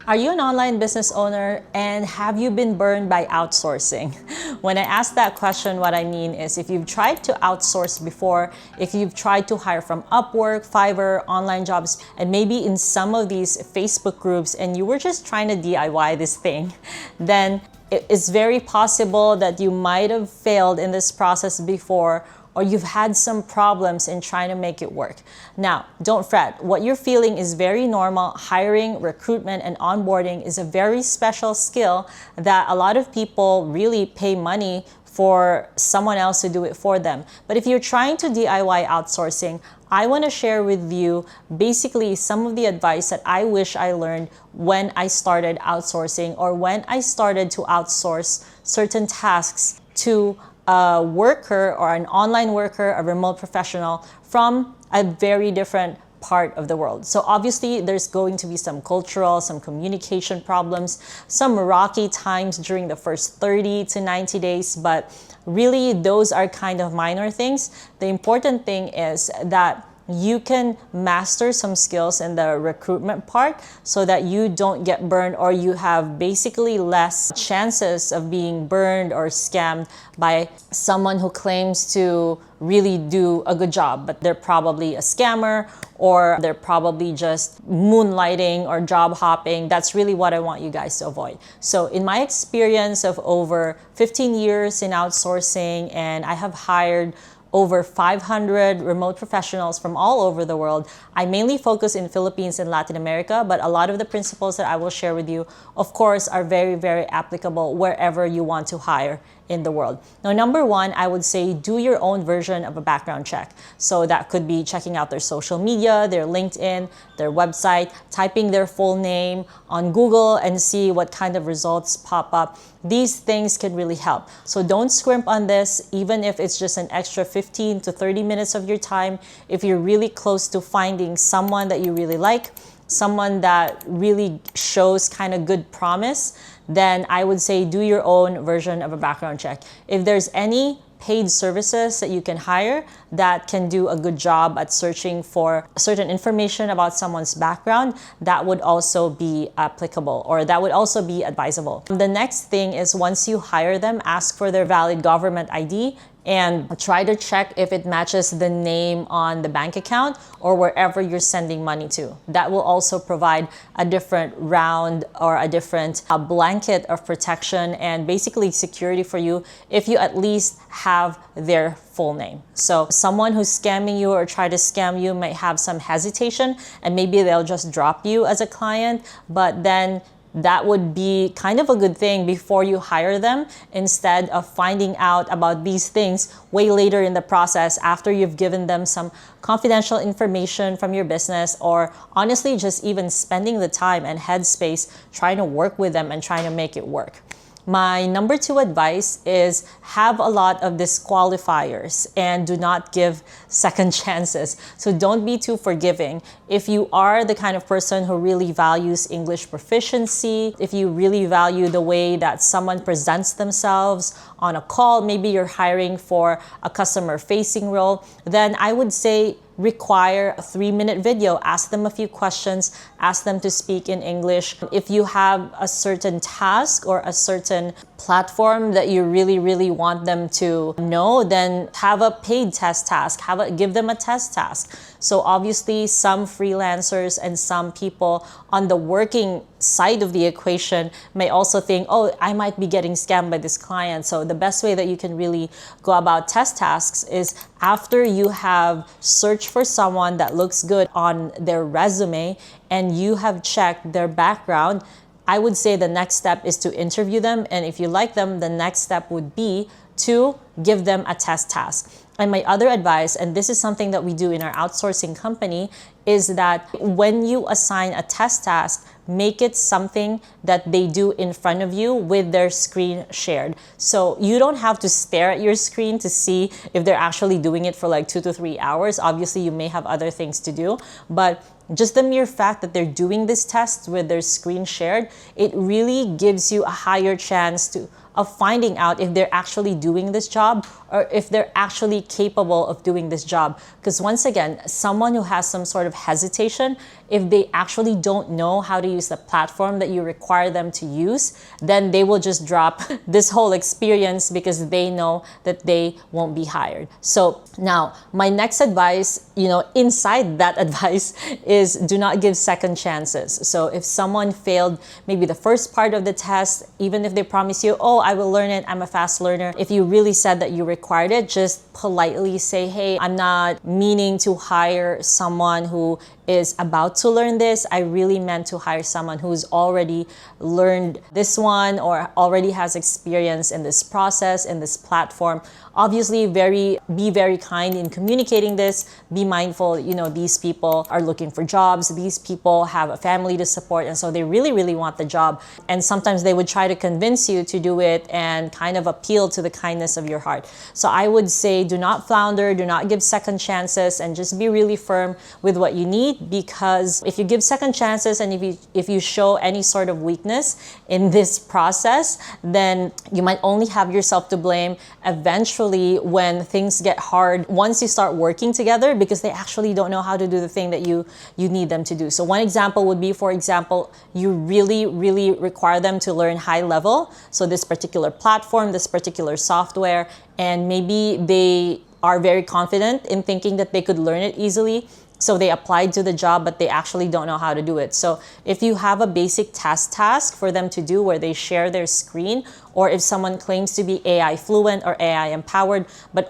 Are you an online business owner and have you been burned by outsourcing? When I ask that question, what I mean is if you've tried to outsource before, if you've tried to hire from Upwork, Fiverr, OnlineJobs, and maybe in some of these Facebook groups and you were just trying to DIY this thing, then it's very possible that you might have failed in this process before, or you've had some problems in trying to make it work. Now, don't fret. What you're feeling is very normal. Hiring, recruitment, and onboarding is a very special skill that a lot of people really pay money for someone else to do it for them. But if you're trying to DIY outsourcing, I want to share with you basically some of the advice that I wish I learned when I started outsourcing or when I started to outsource certain tasks to a worker or an online worker, a remote professional from a very different part of the world. So obviously there's going to be some cultural, some communication problems, some rocky times during the first 30 to 90 days, but really those are kind of minor things. The important thing is that you can master some skills in the recruitment part so that you don't get burned, or you have basically less chances of being burned or scammed by someone who claims to really do a good job, but they're probably a scammer or they're probably just moonlighting or job hopping. That's really what I want you guys to avoid. So in my experience of over 15 years in outsourcing, and I have hired over 500 remote professionals from all over the world. I mainly focus in Philippines and Latin America, but a lot of the principles that I will share with you, of course, are very, very applicable wherever you want to hire in the world. Now, number one, I would say do your own version of a background check. So that could be checking out their social media, their LinkedIn, their website, typing their full name on Google and see what kind of results pop up. These things can really help. So don't scrimp on this, even if it's just an extra 15 to 30 minutes of your time. If you're really close to finding someone that you really like, someone that really shows kind of good promise, then I would say do your own version of a background check. If there's any paid services that you can hire that can do a good job at searching for certain information about someone's background, that would also be applicable, or that would also be advisable. The next thing is once you hire them, ask for their valid government ID and try to check if it matches the name on the bank account or wherever you're sending money to. That will also provide a different round or a different blanket of protection and basically security for you if you at least have their full name. So someone who's scamming you or try to scam you might have some hesitation and maybe they'll just drop you as a client, but then that would be kind of a good thing before you hire them, instead of finding out about these things way later in the process after you've given them some confidential information from your business, or honestly just even spending the time and headspace trying to work with them and trying to make it work. My number two advice is have a lot of disqualifiers and do not give second chances. So don't be too forgiving. If you are the kind of person who really values English proficiency, if you really value the way that someone presents themselves on a call, maybe you're hiring for a customer-facing role, then I would say require a 3-minute video. Ask them a few questions, ask them to speak in English. If you have a certain task or a certain platform that you really want them to know, then have a paid test task, give them a test task. So obviously some freelancers and some people on the working side of the equation may also think, oh, I might be getting scammed by this client. So the best way that you can really go about test tasks is after you have searched for someone that looks good on their resume and you have checked their background, I would say the next step is to interview them. And if you like them, the next step would be to give them a test task. And my other advice, and this is something that we do in our outsourcing company, is that when you assign a test task, make it something that they do in front of you with their screen shared. So you don't have to stare at your screen to see if they're actually doing it for like 2 to 3 hours. Obviously, you may have other things to do, but just the mere fact that they're doing this test with their screen shared, it really gives you a higher chance of finding out if they're actually doing this job or if they're actually capable of doing this job. Because once again, someone who has some sort of hesitation, if they actually don't know how to use the platform that you require them to use, then they will just drop this whole experience because they know that they won't be hired. So now my next advice, inside that advice is do not give second chances. So if someone failed maybe the first part of the test, even if they promise you, oh, I will learn it, I'm a fast learner. If you really said that you required it, just politely say, hey, I'm not meaning to hire someone who is about to learn this. I really meant to hire someone who's already learned this one or already has experience in this process, in this platform. Obviously, be very kind in communicating this. Be mindful, these people are looking for jobs. These people have a family to support, and so they really, really want the job. And sometimes they would try to convince you to do it and kind of appeal to the kindness of your heart. So I would say do not flounder, do not give second chances, and just be really firm with what you need, because if you give second chances and if you show any sort of weakness in this process, then you might only have yourself to blame eventually when things get hard once you start working together, because they actually don't know how to do the thing that you need them to do. So one example would be, for example, you really, really require them to learn high level. So this particular platform, this particular software, and maybe they are very confident in thinking that they could learn it easily. So they applied to the job, but they actually don't know how to do it. So if you have a basic task for them to do where they share their screen, or if someone claims to be AI fluent or AI empowered, but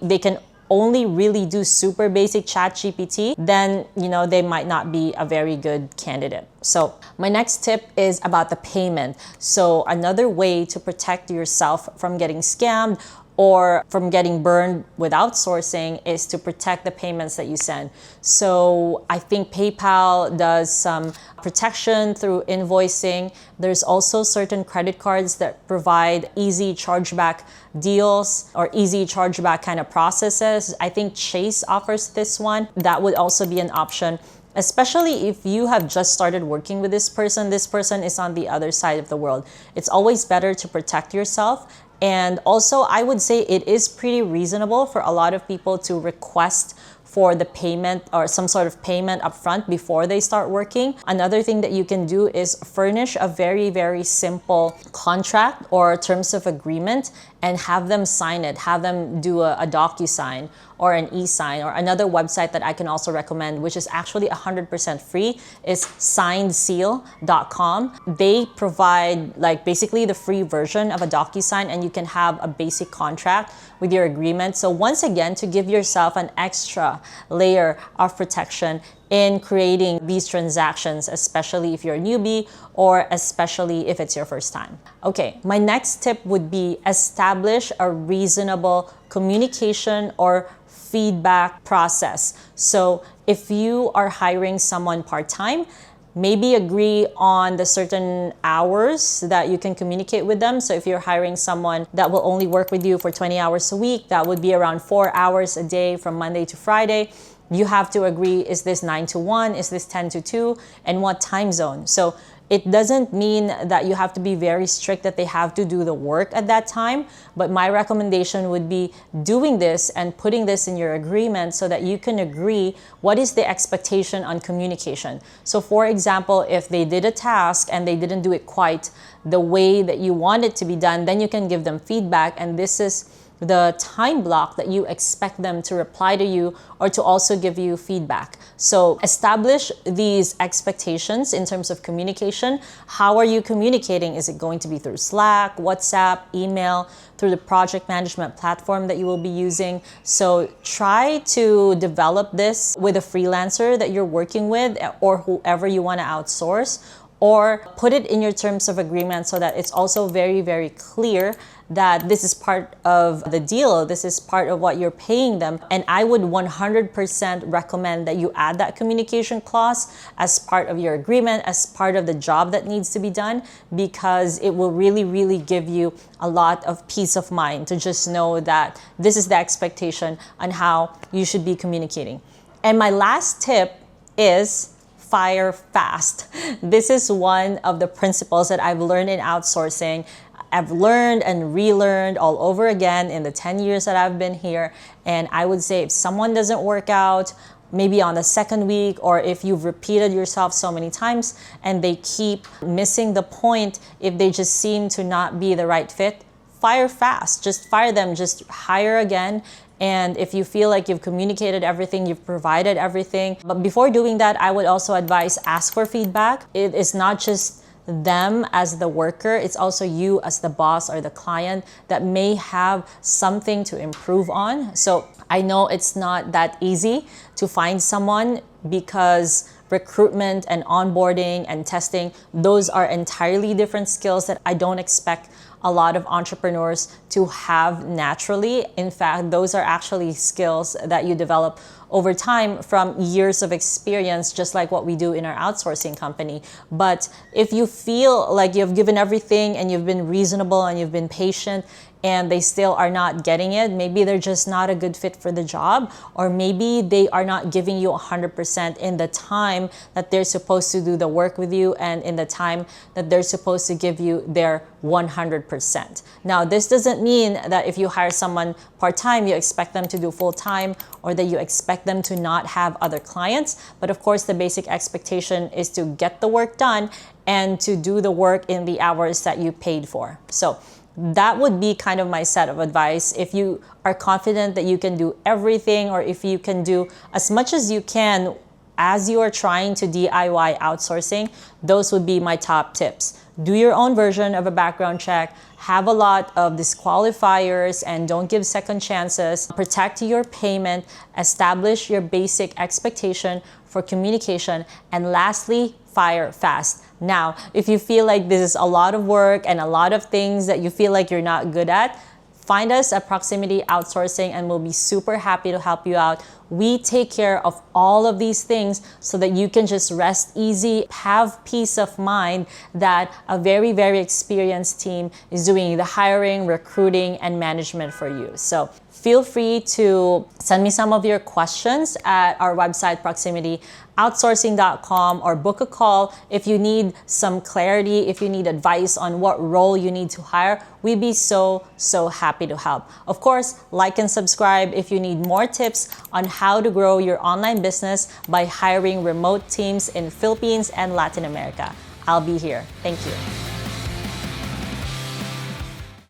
they can only really do super basic chat GPT, then they might not be a very good candidate. So my next tip is about the payment. So another way to protect yourself from getting scammed or from getting burned with outsourcing is to protect the payments that you send. So I think PayPal does some protection through invoicing. There's also certain credit cards that provide easy chargeback deals or easy chargeback kind of processes. I think Chase offers this one. That would also be an option, especially if you have just started working with this person is on the other side of the world. It's always better to protect yourself. And also, I would say it is pretty reasonable for a lot of people to request for the payment or some sort of payment upfront before they start working. Another thing that you can do is furnish a very, very simple contract or terms of agreement and have them sign it, have them do a DocuSign or an e-sign. Or another website that I can also recommend, which is actually 100% free, is signedseal.com. They provide basically the free version of a DocuSign, and you can have a basic contract with your agreement. So once again, to give yourself an extra layer of protection in creating these transactions, especially if you're a newbie or especially if it's your first time. Okay, my next tip would be establish a reasonable communication or feedback process. So if you are hiring someone part-time, maybe agree on the certain hours that you can communicate with them. So if you're hiring someone that will only work with you for 20 hours a week, that would be around 4 hours a day from Monday to Friday. You have to agree, is this 9 to 1? Is this 10 to 2? And what time zone? So it doesn't mean that you have to be very strict that they have to do the work at that time. But my recommendation would be doing this and putting this in your agreement so that you can agree what is the expectation on communication. So for example, if they did a task and they didn't do it quite the way that you want it to be done, then you can give them feedback. And this is the time block that you expect them to reply to you or to also give you feedback. So establish these expectations in terms of communication. How are you communicating? Is it going to be through Slack, WhatsApp, email, through the project management platform that you will be using? So try to develop this with a freelancer that you're working with or whoever you want to outsource, or put it in your terms of agreement so that it's also very, very clear that this is part of the deal, this is part of what you're paying them. And I would 100% recommend that you add that communication clause as part of your agreement, as part of the job that needs to be done, because it will really, really give you a lot of peace of mind to just know that this is the expectation on how you should be communicating. And my last tip is fire fast. This is one of the principles that I've learned in outsourcing. I've learned and relearned all over again in the 10 years that I've been here. And I would say if someone doesn't work out, maybe on the second week, or if you've repeated yourself so many times and they keep missing the point, if they just seem to not be the right fit, fire fast. Just fire them, just hire again. And if you feel like you've communicated everything, you've provided everything. But before doing that, I would also advise ask for feedback. It is not just them as the worker, it's also you as the boss or the client that may have something to improve on. So I know it's not that easy to find someone because recruitment and onboarding and testing, those are entirely different skills that I don't expect a lot of entrepreneurs to have naturally. In fact, those are actually skills that you develop over time from years of experience, just like what we do in our outsourcing company. But if you feel like you've given everything and you've been reasonable and you've been patient and they still are not getting it, maybe they're just not a good fit for the job, or maybe they are not giving you 100% in the time that they're supposed to do the work with you and in the time that they're supposed to give you their 100%. Now, this doesn't mean that if you hire someone part-time, you expect them to do full-time or that you expect them to not have other clients. But of course, the basic expectation is to get the work done and to do the work in the hours that you paid for. So that would be kind of my set of advice. If you are confident that you can do everything, or if you can do as much as you can as you are trying to DIY outsourcing, those would be my top tips. Do your own version of a background check, have a lot of disqualifiers, and don't give second chances. Protect your payment, establish your basic expectation for communication, and lastly, fire fast. Now, if you feel like this is a lot of work and a lot of things that you feel like you're not good at, find us at Proximity Outsourcing and we'll be super happy to help you out. We take care of all of these things so that you can just rest easy, have peace of mind that a very, very experienced team is doing the hiring, recruiting, and management for you. So feel free to send me some of your questions at our website, proximityoutsourcing.com, or book a call if you need some clarity, if you need advice on what role you need to hire. We'd be so happy to help. Of course, like and subscribe if you need more tips on how to grow your online business by hiring remote teams in Philippines and Latin America. I'll be here. Thank you.